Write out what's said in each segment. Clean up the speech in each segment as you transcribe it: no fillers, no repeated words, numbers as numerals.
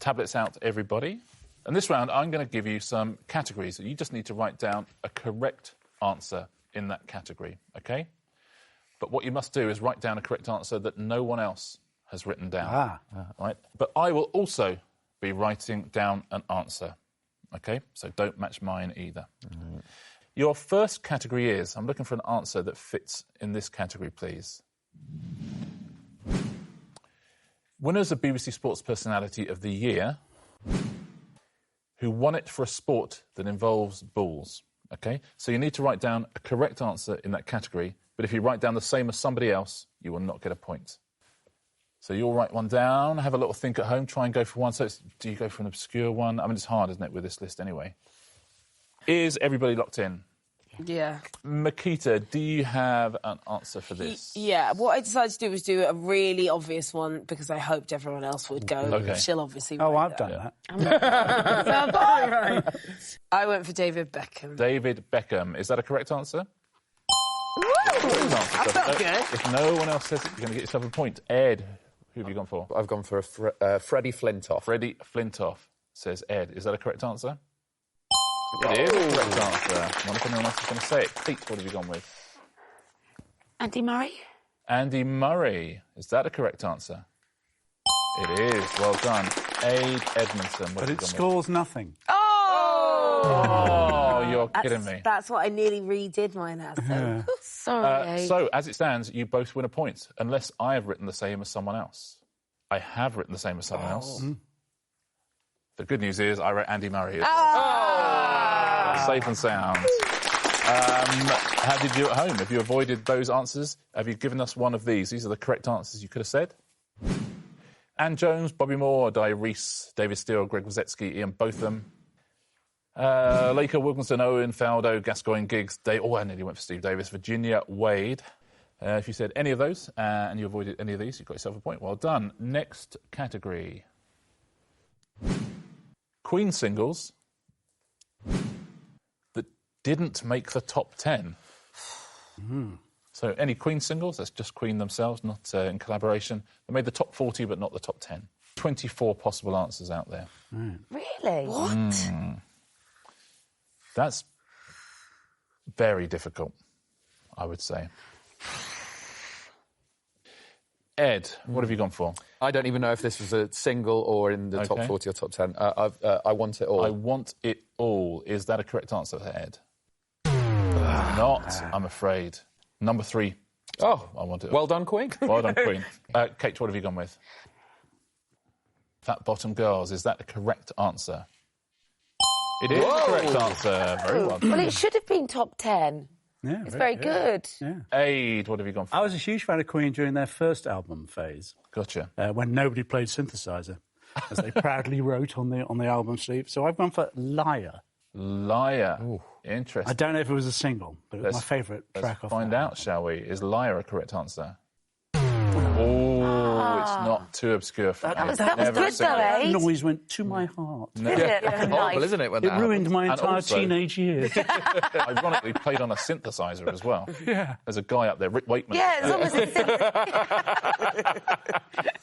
Tablets out, everybody. And this round, I'm going to give you some categories. You just need to write down a correct answer in that category, OK? But what you must do is write down a correct answer that no one else has written down. Right? But I will also be writing down an answer, OK? So don't match mine either. Your first category is, I'm looking for an answer that fits in this category, please. Winners of BBC Sports Personality of the Year who won it for a sport that involves balls. OK? So you need to write down a correct answer in that category, but if you write down the same as somebody else, you will not get a point. So you'll write one down, have a little think at home, try and go for one. So do you go for an obscure one? I mean, it's hard, isn't it, with this list anyway? Is everybody locked in? Yeah. Makita, do you have an answer for this? Yeah, what I decided to do was do a really obvious one because I hoped everyone else would go. Okay. She'll obviously I've done that. I went for David Beckham. David Beckham. Is that a correct answer? Woo! That felt good. If no one else says it, you're going to get yourself a point. Ed, who have you gone for? I've gone for Freddie Flintoff. Freddie Flintoff, says Ed. Is that a correct answer? It is a correct answer. I wonder if anyone else is going to say it. Pete, what have you gone with? Andy Murray. Andy Murray. Is that a correct answer? It is. Well done. Aid Edmondson. But it scores nothing. Oh, you're kidding me. That's what I nearly redid mine as. So. Sorry. So, as it stands, you both win a point, unless I have written the same as someone else. I have written the same as someone else. The good news is I wrote Andy Murray as well. Safe and sound. How did you do at home? Have you avoided those answers? Have you given us one of these? These are the correct answers you could have said. Anne Jones, Bobby Moore, Di Reese, David Steele, Greg Wozetsky, Ian Botham, Laker, Wilkinson, Owen, Faldo, Gascoigne, Giggs, I nearly went for Steve Davis, Virginia Wade. If you said any of those and you avoided any of these, you got yourself a point. Well done. Next category. Queen singles that didn't make the top 10. So any Queen singles, that's just Queen themselves, not in collaboration. They made the top 40 but not the top 10. 24 possible answers out there. Really? What? That's very difficult, I would say. Ed, what have you gone for? I don't even know if this was a single or in the top 40 or top 10. I want it all. I want it all. Is that a correct answer for Ed? Not, I'm afraid. Number 3. Oh, I want it all. Well done, Queen. Well done, Queen. Kate, what have you gone with? Fat Bottom Girls. Is that the correct answer? It is the correct answer. Very well done. Well, it should have been top 10. Yeah, It's very good. Yeah. Aid, what have you gone for? I was a huge fan of Queen during their first album phase. Gotcha. When nobody played synthesizer, as they proudly wrote on the album sleeve. So I've gone for Liar. Liar. Ooh. Interesting. I don't know if it was a single, but it was my favourite track off. Let's find out, shall we? Is Liar a correct answer? It's not too obscure for me. That was good, though, That eh? noise went to my heart. Horrible, isn't it? When It that ruined my entire also- teenage years. Ironically, played on a synthesizer as well. Yeah. There's a guy up there, Rick Wakeman. Yeah, as long as it's...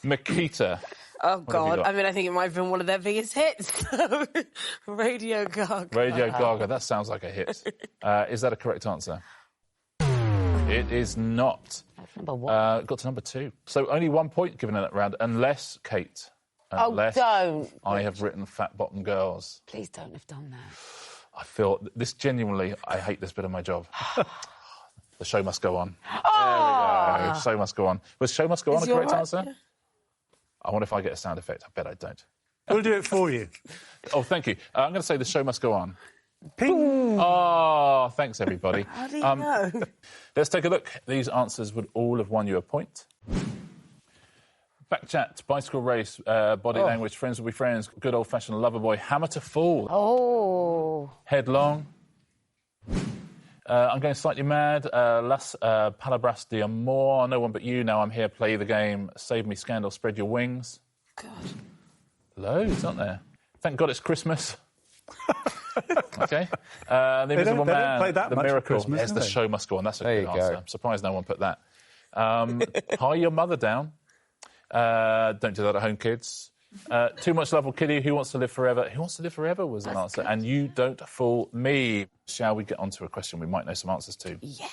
Makita. Oh, What have you God. got? I mean, I think it might have been one of their biggest hits. Radio Gaga. Radio Gaga. That sounds like a hit. Is that a correct answer? It is not. That's number 1. Got to number 2. So only 1 point given in that round, unless, Kate, unless don't. I have written Fat Bottom Girls. Please don't have done that. I feel this genuinely, I hate this bit of my job. The show must go on. Oh! There we go. Show must go on. Was show must go on Is a correct your- answer? I wonder if I get a sound effect. I bet I don't. We'll do it for you. Oh, thank you. I'm going to say the show must go on. Ping! Oh, thanks, everybody. How do you know? Let's take a look. These answers would all have won you a point. Back chat, bicycle race, body language, friends will be friends, good old-fashioned lover boy, hammer to fall, Oh. headlong. I'm going slightly mad. Las Palabras de Amor, no one but you. Now I'm here. Play the game. Save me, scandal. Spread your wings. God. Loads, aren't there? Thank God it's Christmas. Okay. The Invisible they don't Man, play that The much at Miracle. Christmas, Yes, do the they? show must go on. That's a There good you go. answer. I'm surprised no one put that. Tie your mother down. Don't do that at home, kids. Too much love will kill you. Who wants to live forever? Who wants to live forever was an answer. And you don't fool me. Shall we get on to a question we might know some answers to? Yeah.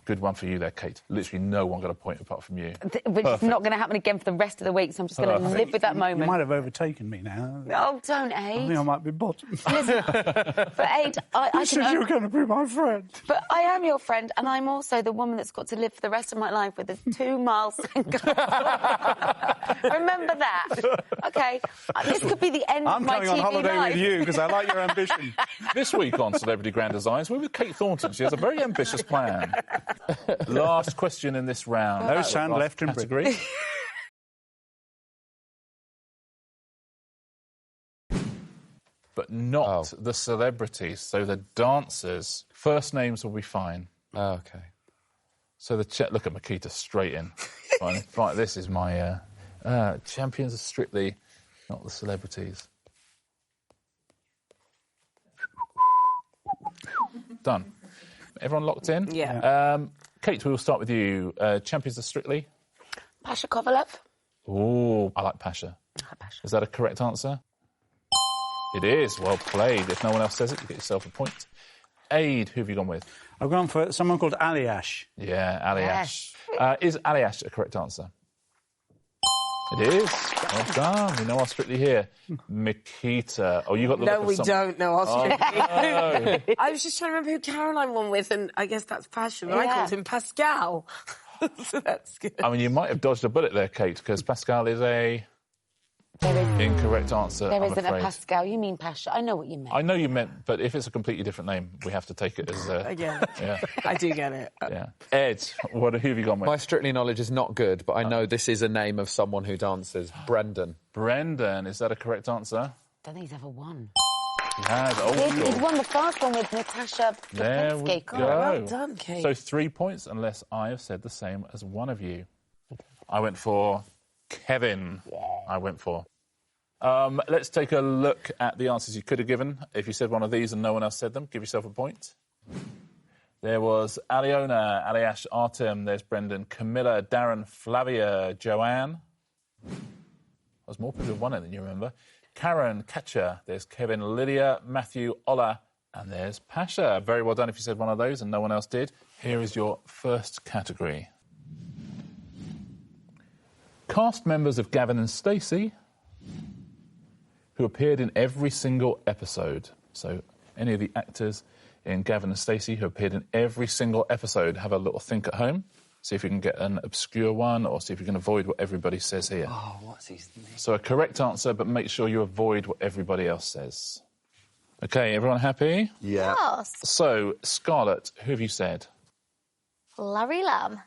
Good one for you there, Kate. Literally no one got a point apart from you. Which is not going to happen again for the rest of the week, so I'm just going to live with that moment. You might have overtaken me now. Oh, don't, I Aid. think I might be bottom. Listen, but Aid, I You said you were going to be my friend. But I am your friend, and I'm also the woman that's got to live for the rest of my life with a 2-mile single. Remember that. OK, this could be the end I'm of my coming on TV holiday life. with you because I like your ambition. This week on Celebrity Grand Designs, we're with Kate Thornton. She has a very ambitious plan. Last question in this round. No sand Last left in category. Britain. But not the celebrities. So the dancers. First names will be fine. Oh, OK. So look at Makita straight in. Fine. This is my champions are strictly not the celebrities. Done. Everyone locked in? Yeah. Kate, we will start with you. Champions are strictly? Pasha Kovalev. Oh, I like Pasha. Is that a correct answer? It is. Well played. If no one else says it, you get yourself a point. Aid, who have you gone with? I've gone for someone called Aliash. Yeah, Aliash. Is Aliash a correct answer? It is. Well done. We know our strictly here. Makita. Oh, you got the No, look of we some- don't know Australia. No. I was just trying to remember who Caroline won with, and I guess that's Passion. I Yeah. called him Pascal. So that's good. I mean, you might have dodged a bullet there, Kate, because Pascal is a incorrect answer, There I'm isn't afraid. a Pascal. You mean Pasha. I know what you meant. I know you meant, but if it's a completely different name, we have to take it as a... Again, Yeah, I do get it. yeah. Ed, who have you gone with? My Strictly knowledge is not good, but I know this is a name of someone who dances. Brendan. Brendan, is that a correct answer? I don't think he's ever won. He has. He'd won the first one with Natasha There we Lipinski. go. Well done, Kate. So 3 points, unless I have said the same as one of you. I went for Kevin. Yeah. I went for... let's take a look at the answers you could have given. If you said one of these and no one else said them, give yourself a point. There was Aliona, Aliash, Artem, there's Brendan, Camilla, Darren, Flavia, Joanne. There's more people who won it than you remember. Karen, Katja, there's Kevin, Lydia, Matthew, Ola, and there's Pasha. Very well done if you said one of those and no one else did. Here is your first category. Cast members of Gavin and Stacey who appeared in every single episode. So any of the actors in Gavin and Stacey who appeared in every single episode, have a little think at home. See if you can get an obscure one or see if you can avoid what everybody says here. Oh, what's his name? So a correct answer, but make sure you avoid what everybody else says. OK, everyone happy? Yeah. Yes. So, Scarlett, who have you said? Larry Lamb.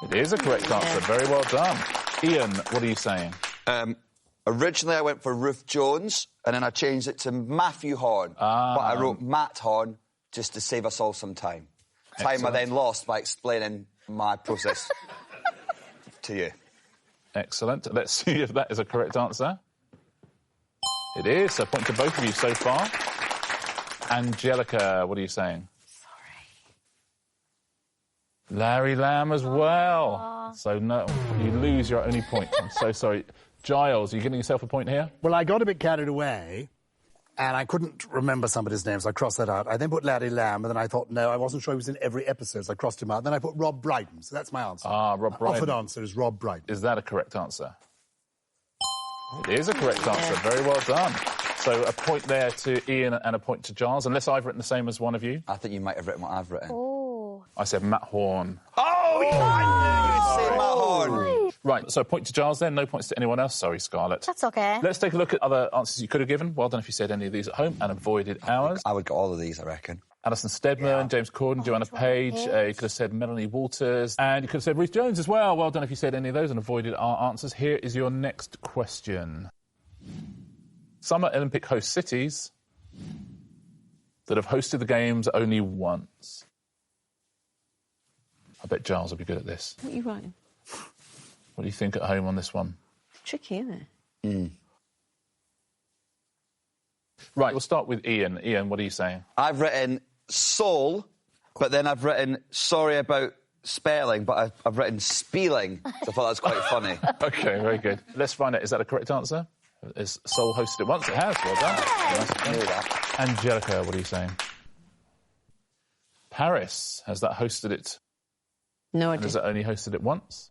It is a correct answer. Very well done. Ian, what are you saying? Originally, I went for Ruth Jones, and then I changed it to Matthew Horn. But I wrote Matt Horn just to save us all some time. Time I then lost by explaining my process to you. Excellent. Let's see if that is a correct answer. It is. So, point to both of you so far. Angelica, what are you saying? Larry Lamb as well. Aww. So, no, you lose your only point. I'm so sorry. Giles, are you getting yourself a point here? Well, I got a bit carried away, and I couldn't remember somebody's name, so I crossed that out. I then put Larry Lamb, and then I thought, no, I wasn't sure he was in every episode, so I crossed him out. Then I put Rob Brydon, so that's my answer. Ah, Rob Brydon. My offered answer is Rob Brydon. Is that a correct answer? It is a correct answer. Very well done. So a point there to Ian and a point to Giles, unless I've written the same as one of you. I think you might have written what I've written. Oh. I said Matt Horn. Oh, I knew you'd say Matt Horn. Right, so a point to Giles then, no points to anyone else. Sorry, Scarlett. That's okay. Let's take a look at other answers you could have given. Well done if you said any of these at home and avoided ours. I would get all of these, I reckon. Alison Steadman, James Corden, Joanna Page. You could have said Melanie Walters. And you could have said Ruth Jones as well. Well done if you said any of those and avoided our answers. Here is your next question. Summer Olympic host cities that have hosted the Games only once. I bet Giles will be good at this. What are you writing? What do you think at home on this one? Tricky, isn't it? Right, we'll start with Ian. Ian, what are you saying? I've written Seoul, but then I've written sorry about spelling, but I've written spieling, so I thought that was quite funny. OK, very good. Let's find out, is that a correct answer? Has Soul hosted it once? It has, well done. Nice. Angelica, what are you saying? Paris, has that hosted it? No, I and didn't. has it only hosted it once?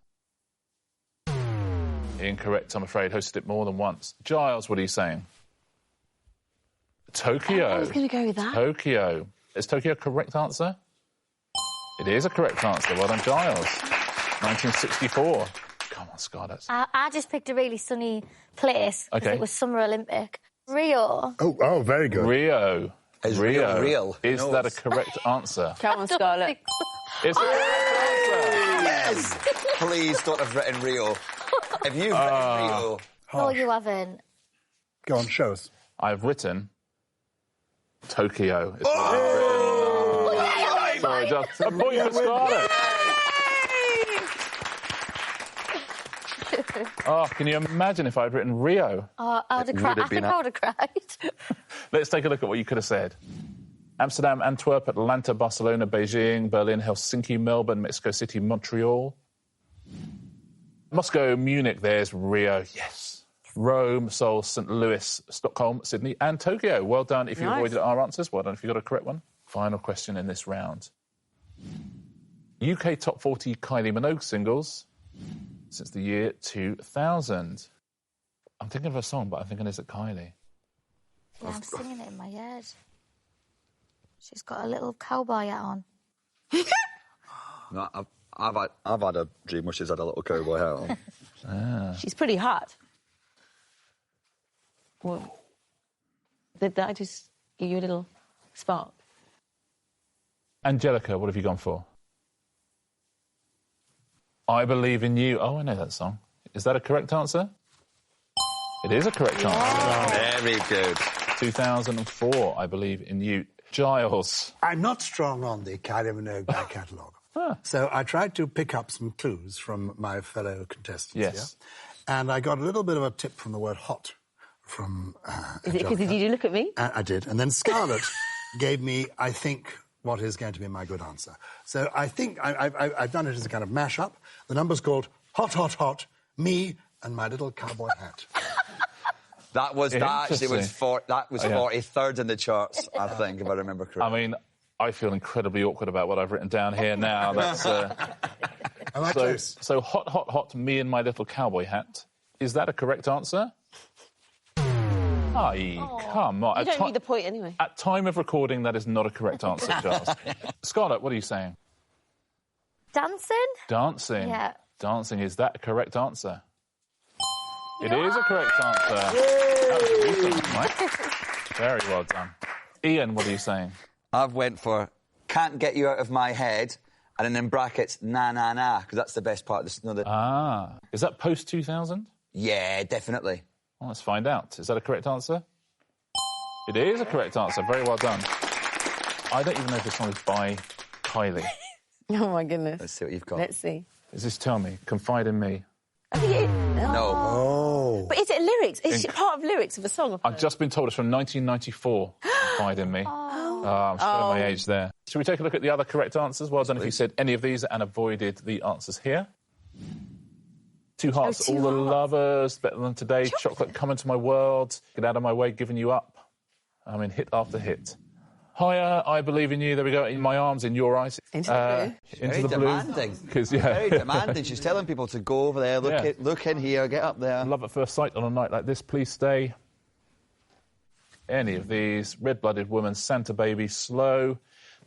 Incorrect, I'm afraid. Hosted it more than once. Giles, what are you saying? Tokyo. I was going to go with that. Tokyo. Is Tokyo a correct answer? It is a correct answer. Well done, Giles. 1964. Come on, Scarlett. I just picked a really sunny place. 'Cause Okay. It was Summer Olympic. Rio. Oh, very good. Rio. Is Rio. real? Is that a correct answer? Come on, Scarlett. It's a correct answer. Yes! Please don't have written Rio. If you've written Rio... No, you haven't. Go on, show us. I've written Tokyo. It's what I've written. Sorry, just a point for Scarlett. Oh, can you imagine if I'd written Rio? Oh, I would have cried. I think I would have cried. Let's take a look at what you could have said. Amsterdam, Antwerp, Atlanta, Barcelona, Beijing, Berlin, Helsinki, Melbourne, Mexico City, Montreal. Moscow, Munich, there's Rio, yes. Rome, Seoul, St. Louis, Stockholm, Sydney and Tokyo. Well done if you avoided our answers. Well done if you got a correct one. Final question in this round. UK Top 40 Kylie Minogue singles since the year 2000. I'm thinking of a song, but I'm thinking, is it Kylie? Yeah, I'm singing it in my head. She's got a little cowboy hat on. No, I've had a dream where she's had a little cowboy hat on. She's pretty hot. Well, did that just give you a little spark? Angelica, what have you gone for? I Believe in You. Oh, I know that song. Is that a correct answer? It is a correct answer. Very good. 2004, I Believe in You. Giles. I'm not strong on the Kylie Minogue back catalogue. So I tried to pick up some clues from my fellow contestants Yes. here. And I got a little bit of a tip from the word hot from Is it because did you look at me? I did. And then Scarlett gave me, I think, what is going to be my good answer. So I think I've done it as a kind of mash-up. The number's called Hot, Hot, Hot, Me and My Little Cowboy Hat. That actually was 43rd in the charts, I think, if I remember correctly. I mean, I feel incredibly awkward about what I've written down here now. That's I like those. so hot, hot, hot, me and my little cowboy hat. Is that a correct answer? Come on. You don't need the point anyway. At time of recording, that is not a correct answer, Charles. Scarlett, what are you saying? Dancing? Dancing. Yeah. Dancing, is that a correct answer? It is a correct answer. That was a recent one, right? Very well done. Ian, what are you saying? I've went for Can't Get You Out of My Head, and then in brackets, Na Na Na, because that's the best part of the snow. Is that post-2000? Yeah, definitely. Well, let's find out. Is that a correct answer? It is a correct answer. Very well done. I don't even know if this song is by Kylie. Oh, my goodness. Let's see what you've got. Let's see. Is this Tell Me? Confide in Me. I think it... No. Oh. But is it lyrics? Is it part of lyrics of a song? I've just been told it's from 1994. Confide in Me. I'm showing my age there. Should we take a look at the other correct answers? Well done if you said any of these and avoided the answers here. Two Hearts, Two All the Hearts. Lovers, Better Than Today, Chocolate, Come Into My World, Get Out of My Way, Giving You Up. I mean, hit after hit. Higher, I Believe in You. There we go. In My Arms, In Your Eyes. Into the Blue. Into Very the Blue. demanding. 'Cause, Very demanding. She's telling people to go over there, look in here, get up there. Love at First Sight on a night like this, Please Stay. Any of these. Red-Blooded Woman, Santa Baby, Slow.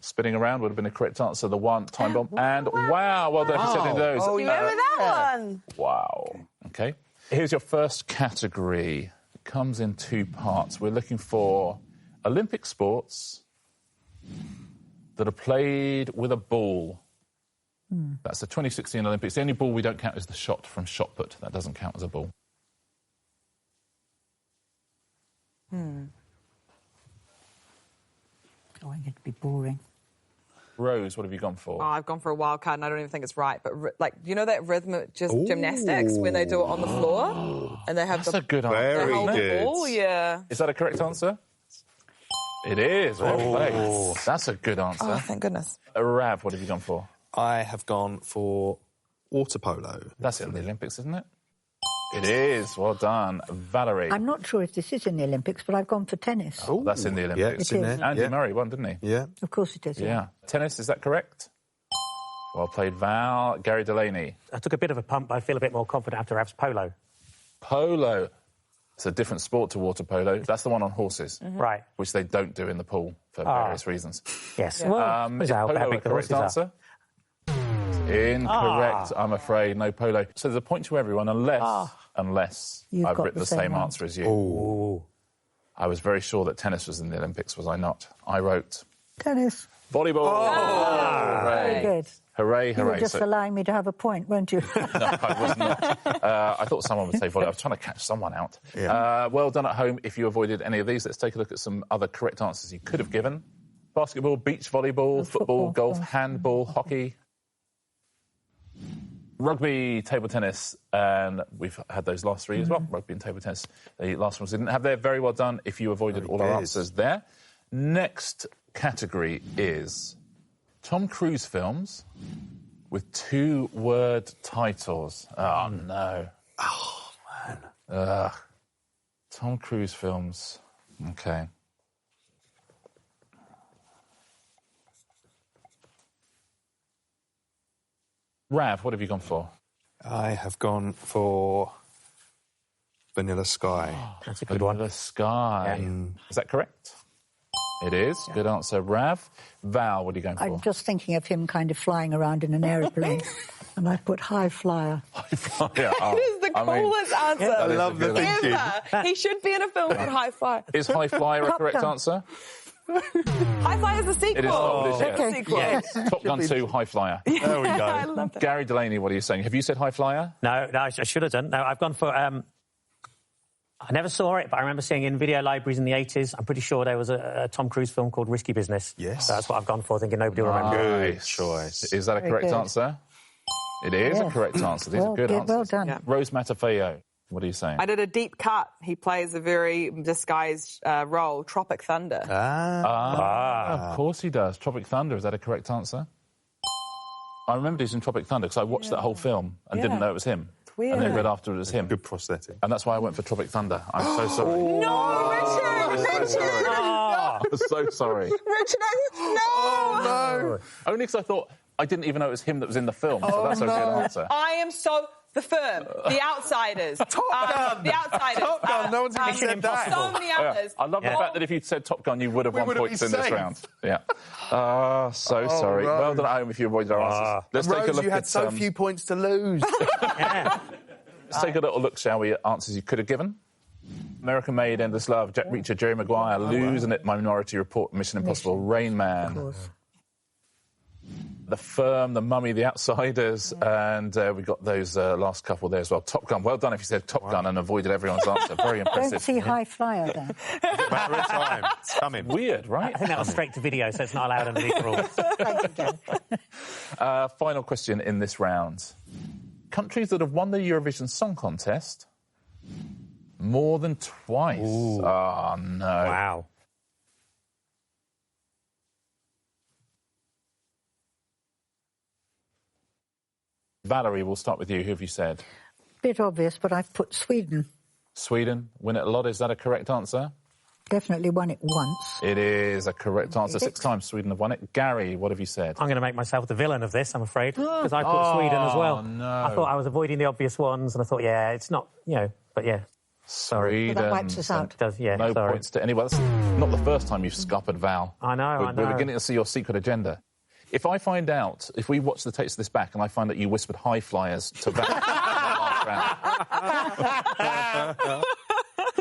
Spinning Around would have been a correct answer. The One, Time Bomb. And wow, well done for setting those. Oh, Do you remember that one? Wow. OK. Here's your first category. It comes in two parts. We're looking for Olympic sports that are played with a ball. That's the 2016 Olympics. The only ball we don't count is the shot from shot put. That doesn't count as a ball. Oh, I'm going to be boring. Rose, what have you gone for? Oh, I've gone for a wild card and I don't even think it's right. But, you know that rhythmic gymnastics when they do it on the floor? And they have That's a good answer. the whole good. ball, yeah. Is that a correct answer? It is. Well played. That's a good answer. Oh, thank goodness. Rav, what have you gone for? I have gone for water polo. That's in the Olympics, isn't it? It is. Well done. Valerie. I'm not sure if this is in the Olympics, but I've gone for tennis. Oh, that's in the Olympics. Yeah, it's in there. Andy Murray won, didn't he? Yeah. Of course it is. Yeah. Tennis, is that correct? Well played, Val. Gary Delaney. I took a bit of a pump, but I feel a bit more confident after Rav's polo. Polo. It's a different sport to water polo. That's the one on horses. Right. Which they don't do in the pool for various reasons. Yes. Yeah. Well, is how polo big a the correct horses answer? Incorrect, I'm afraid. No polo. So there's a point to everyone unless You've I've got written the the same same answer as you. Ooh. I was very sure that tennis was in the Olympics, was I not? I wrote Tennis. volleyball. Very good. Hooray, You hooray. were just allowing me to have a point, weren't you? No, I was not. I thought someone would say volleyball. I was trying to catch someone out. Yeah. Well done at home if you avoided any of these. Let's take a look at some other correct answers you could have given. Basketball, beach volleyball, football, golf, handball, hockey, rugby, table tennis, and we've had those last three as well, rugby and table tennis. The last ones didn't have there. Very well done if you avoided all our answers there. Next category is Tom Cruise films with 2-word titles. Oh, no. Oh, man. Tom Cruise films. OK. Rav, what have you gone for? I have gone for Vanilla Sky. That's a good one. Vanilla Sky. Yeah. Is that correct? It is. Yeah. Good answer, Rav. Val, what are you going for? I'm just thinking of him kind of flying around in an aeroplane, and I put high flyer. High flyer. That is the coolest answer. I love the thinking. He should be in a film called High Flyer. Is High Flyer a correct answer? High Flyer is a sequel. It is not. It is, It's a sequel. Yes. Top Gun 2, High Flyer. There we go. I love that. Gary Delaney, what are you saying? Have you said High Flyer? No, I should have done. No, I've gone for... I never saw it, but I remember seeing it in video libraries in the 80s. I'm pretty sure there was a Tom Cruise film called Risky Business. Yes. So that's what I've gone for, thinking nobody will remember. Good choice. Is that a correct answer? It is a correct answer. These are good answers. Well done. Yeah. Rose Matafeo, what are you saying? I did a deep cut. He plays a very disguised role, Tropic Thunder. Of course he does. Tropic Thunder, is that a correct answer? I remember he's in Tropic Thunder because I watched that whole film and didn't know it was him. Weird. And then read after it was him. Good prosthetic. And that's why I went for Tropic Thunder. I'm so sorry. No, Richard! I'm so sorry. Richard, no! Only because I thought I didn't even know it was him that was in the film, so that's a good answer. I am so... The Firm, The Outsiders. Top Gun! The Outsiders. Top Gun, no one's even said that. So many others. I love the fact that if you'd said Top Gun, you would have won points in this round. Yeah. Sorry. Rose. Well done at home if you avoided our answers. Let's take a Rose, look you had at so few points to lose. Let's take a little look, shall we, at answers you could have given. American Made, Endless Love, Jack Reacher, Jerry Maguire, Losing It, Minority Report, Mission Impossible, Rain Man, The Firm, The Mummy, The Outsiders, and we got those last couple there as well. Top Gun. Well done if you said Top Gun and avoided everyone's answer. Very impressive. Don't see High Flyer then. Matter of time. It's coming. Weird, right? I think that was straight to video, so it's not allowed under these rules. Final question in this round. Countries that have won the Eurovision Song Contest more than twice. Ooh. Oh, no. Wow. Valerie, we'll start with you. Who have you said? Bit obvious, but I've put Sweden. Sweden. Win it a lot. Is that a correct answer? Definitely won it once. It is a correct answer. 6 times Sweden have won it. Gary, what have you said? I'm going to make myself the villain of this, I'm afraid, because I put Sweden as well. No. I thought I was avoiding the obvious ones, and I thought, yeah, it's not, but yeah. Sorry. Sweden. But that wipes us out. No points to anyone. That's not the first time you've scuppered Val. I know. We're beginning to see your secret agenda. If I find out, if we watch the tapes of this back and I find that you whispered High Flyers to Val last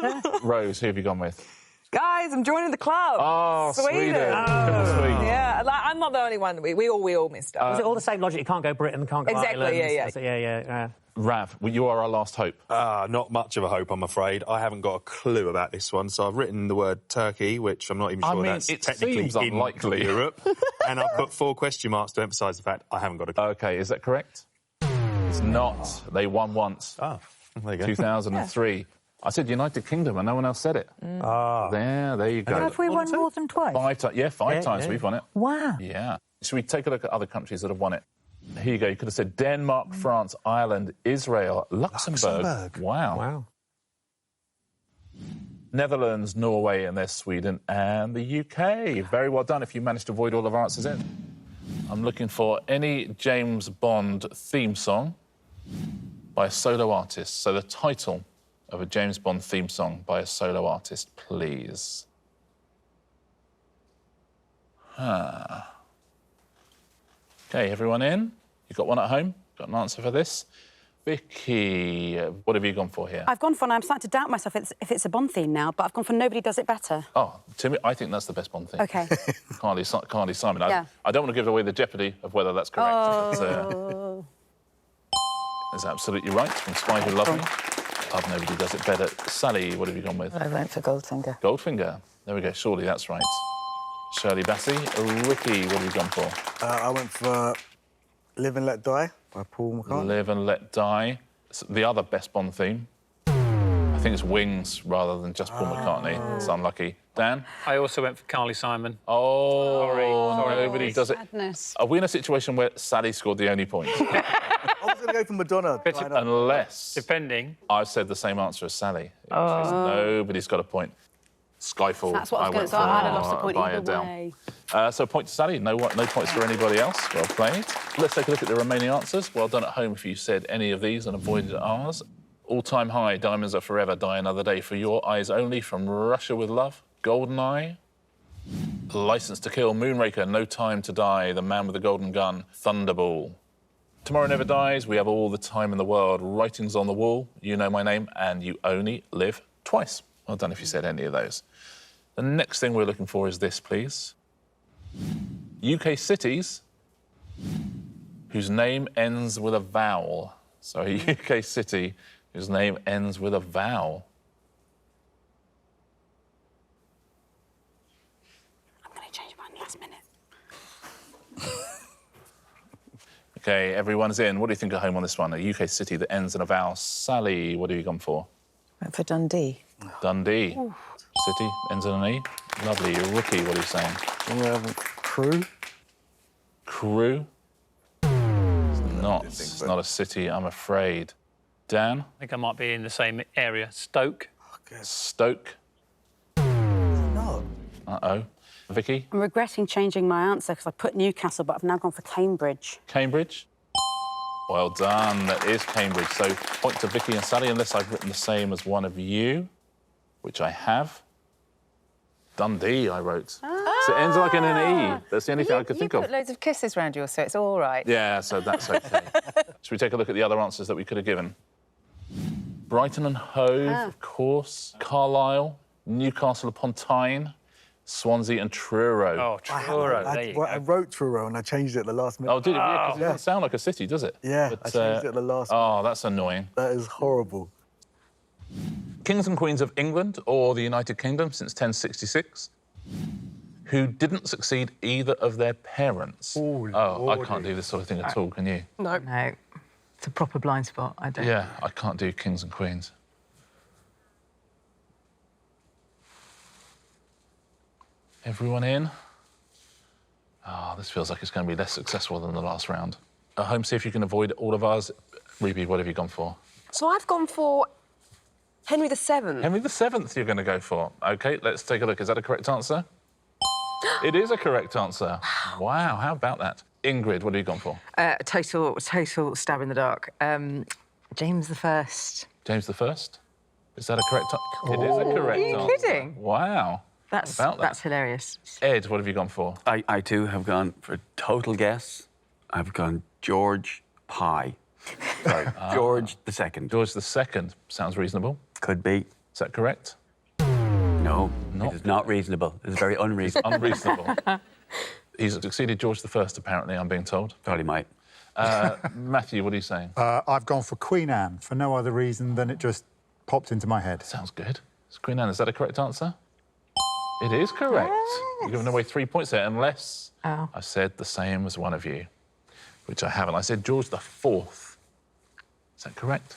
round. Rose, who have you gone with? Guys, I'm joining the club. Oh, Sweden. Yeah, I'm not the only one. We all missed up. Is it all the same logic? You can't go Britain, can't go Ireland. Exactly, yeah. Rav, you are our last hope. Not much of a hope, I'm afraid. I haven't got a clue about this one, so I've written the word Turkey, which I'm not even sure that's it technically seems unlikely. in Europe. And I've put 4 question marks to emphasise the fact I haven't got a clue. OK, is that correct? It's not. They won once. Oh, there you go. 2003. Yeah. I said United Kingdom and no one else said it. There you go. Have we won more than twice? 5 times. Yeah, 5 times we've won it. Wow. Yeah. Should we take a look at other countries that have won it? Here you go. You could have said Denmark, France, Ireland, Israel, Luxembourg. Wow. Wow. Netherlands, Norway, and there's Sweden and the UK. Very well done if you managed to avoid all of our answers in. I'm looking for any James Bond theme song by a solo artist. So the title of a James Bond theme song by a solo artist, please. Okay, everyone in? You got one at home? Got an answer for this? Vicky, what have you gone for here? I've gone for, and I'm starting to doubt myself if it's a Bond theme now, but I've gone for Nobody Does It Better. Oh, Timmy, I think that's the best Bond theme. OK. Kylie Simon. Yeah. I don't want to give away the jeopardy of whether that's correct. Oh. But, it's absolutely right, from Spy Who Loved Me. Love Nobody Does It Better. Sally, what have you gone with? I went for Goldfinger. Goldfinger. There we go. Surely that's right. Shirley Bassey. Ricky, what have you gone for? I went for Live and Let Die by Paul McCartney. Live and Let Die. It's the other best Bond theme. I think it's Wings rather than just Paul McCartney. It's unlucky. Dan? I also went for Kylie Simon. Oh, sorry. Nobody does it. Sadness. Are we in a situation where Sally scored the only point? I was going to go for Madonna. Unless... Depending. I've said the same answer as Sally. Nobody's got a point. Skyfall. That's what I was going to say. I'd have lost a point either way. So point to Sally. No points for anybody else. Well played. Let's take a look at the remaining answers. Well done at home if you said any of these and avoided ours. All-time high, Diamonds Are Forever, Die Another Day, For Your Eyes Only, from Russia With Love, GoldenEye, License to Kill, Moonraker, No Time to Die, The Man with the Golden Gun, Thunderball. Tomorrow Never Dies, We Have All the Time in the World, Writings on the Wall, You Know My Name, and You Only Live Twice. Well done if you said any of those. The next thing we're looking for is this, please. UK cities whose name ends with a vowel. So a UK city whose name ends with a vowel. I'm going to change mine last minute. OK, everyone's in. What do you think at home on this one? A UK city that ends in a vowel. Sally, what have you gone for? Went for Dundee. Dundee. Ooh. City ends in an E. Lovely. Rookie, what are you saying? Crew. Crew? It's not a city, I'm afraid. Dan? I think I might be in the same area. Stoke. Stoke? No. Uh-oh. Vicky? I'm regretting changing my answer because I put Newcastle, but I've now gone for Cambridge. Cambridge? Well done. That is Cambridge. So point to Vicky and Sally, unless I've written the same as one of you, which I have. Dundee, I wrote. So it ends like in an E. That's the only thing I could think You of. put loads of kisses around yours, so it's all right. Yeah, so that's OK. Should we take a look at the other answers that we could have given? Brighton and Hove, of course. Carlisle, Newcastle upon Tyne, Swansea and Truro. Oh, Truro. I wrote Truro and I changed it at the last minute. Oh, did you? Yeah, 'cause it doesn't sound like a city, does it? Yeah, But, I changed it at the last minute. Oh, that's annoying. That is horrible. Kings and Queens of England or the United Kingdom since 1066, who didn't succeed either of their parents. I can't do this sort of thing at all, can you? No. No. It's a proper blind spot. I don't. Yeah, I can't do Kings and Queens. Everyone in? This feels like it's going to be less successful than the last round. At home, see if you can avoid all of ours. Rebe, what have you gone for? So I've gone for Henry VII. Henry VII you're going to go for. OK, let's take a look. Is that a correct answer? It is a correct answer. Wow, how about that? Ingrid, what have you gone for? Total stab in the dark. James I. James I? Is that a correct answer? It is a correct answer. Are you kidding? Wow. That's hilarious. Ed, what have you gone for? I too have gone for total guess. I've gone George Pye. Sorry, George II. George II. Sounds reasonable. Could be. Is that correct? No, it is not reasonable. It is very unreasonable. Unreasonable. He's succeeded George I, apparently, I'm being told. Thought he might. Matthew, what are you saying? I've gone for Queen Anne for no other reason than it just popped into my head. Sounds good. It's Queen Anne. Is that a correct answer? It is correct. Yes. You're giving away 3 points there, unless I said the same as one of you, which I haven't. I said George IV. Is that correct?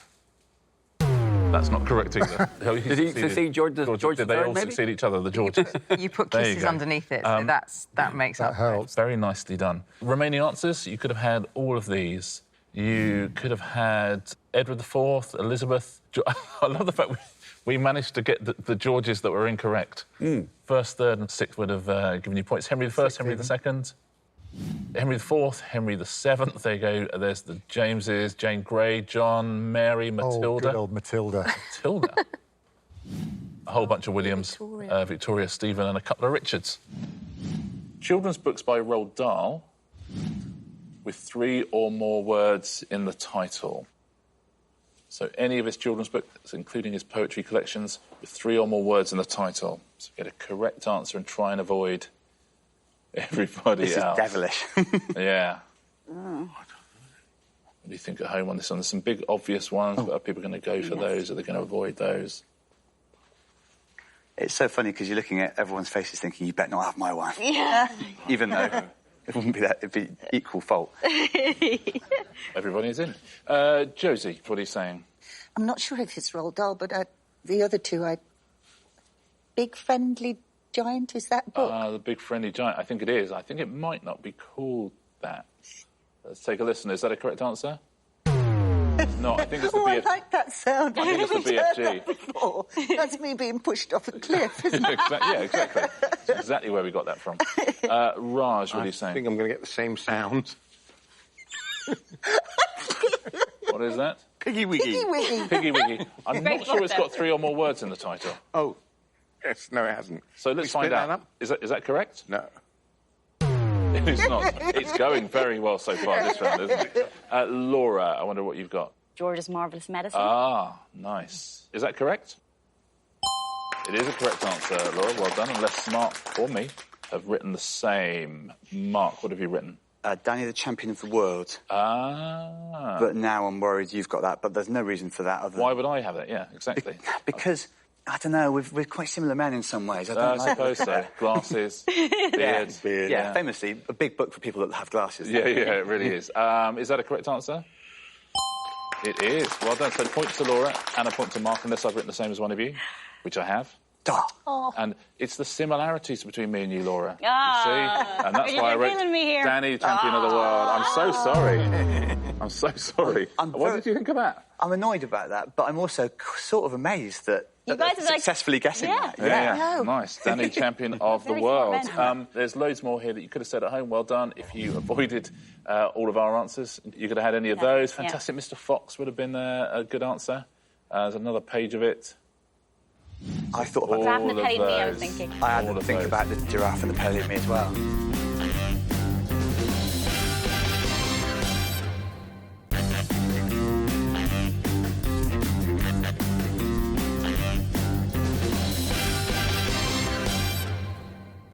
That's not correct either. Did he succeed George the Did they third, all maybe? succeed each other, the Georges? You put There you kisses go. underneath it, so that makes up. Helps. Very nicely done. Remaining answers, you could have had all of these. You could have had Edward IV, Elizabeth. I love the fact we managed to get the Georges that were incorrect. First, third, and sixth would have given you points. Henry I, Henry II, Henry IV, Henry VII. There you go. There's the Jameses, Jane Grey, John, Mary, Matilda. Oh, good old Matilda. Matilda. A whole bunch of Williams, Victoria, Stephen, and a couple of Richards. Children's books by Roald Dahl with 3 or more words in the title. So any of his children's books, including his poetry collections, with 3 or more words in the title. So get a correct answer and try and avoid everybody else. This is devilish. Yeah. What do you think at home on this one? There's some big obvious ones, but are people going to go for those? Are they going to avoid those? It's so funny because you're looking at everyone's faces thinking, you better not have my one. Yeah. Even though it wouldn't be that, it'd be equal fault. Everybody's in. Josie, what are you saying? I'm not sure if it's Roald Dahl, but the other two, Big Friendly Giant, is that book? The Big Friendly Giant, I think it is. I think it might not be called that. Let's take a listen. Is that a correct answer? No, I think it's the I like that sound. I think it's the I've BFG. heard that before. That's me being pushed off a cliff, isn't it? Yeah, exactly. That's exactly where we got that from. Raj, what are you saying? I think I'm going to get the same sound. What is that? Piggy Wiggy. Piggy Wiggy. Piggy Wiggy. I'm not sure it's got 3 or more words in the title. Oh, yes, no, it hasn't. So let's find split that out. up? Is that correct? No. It's not. It's going very well so far this round, isn't it? Laura, I wonder what you've got. George's Marvellous Medicine. Ah, nice. Is that correct? It is a correct answer, Laura. Well done. Unless Mark or me have written the same. Mark, what have you written? Danny the Champion of the World. Ah. But now I'm worried you've got that, but there's no reason for that. Why would I have that? Yeah, exactly. Because, I don't know, we're quite similar men in some ways. I suppose so. Glasses, beard. Yeah, famously, a big book for people that have glasses. Yeah, it really is. Is that a correct answer? It is. Well done. So points to Laura and a point to Mark, unless I've written the same as one of you, which I have. Oh. And it's the similarities between me and you, Laura. You Ah. see? And that's why I wrote feeling me here. Danny, Champion of the World. I'm so sorry. I'm so sorry. What did you think of that? I'm annoyed about that, but I'm also sort of amazed that You guys are successfully guessing that. Yeah. Nice. Danny, Champion of the Very smart World. men. There's loads more here that you could have said at home. Well done. If you avoided all of our answers, you could have had any of those. Fantastic Mr. Fox would have been a good answer. There's another page of it. I thought about Giraffe and the Pelly Me, I was thinking. I had to think about the giraffe and the pelly me as well.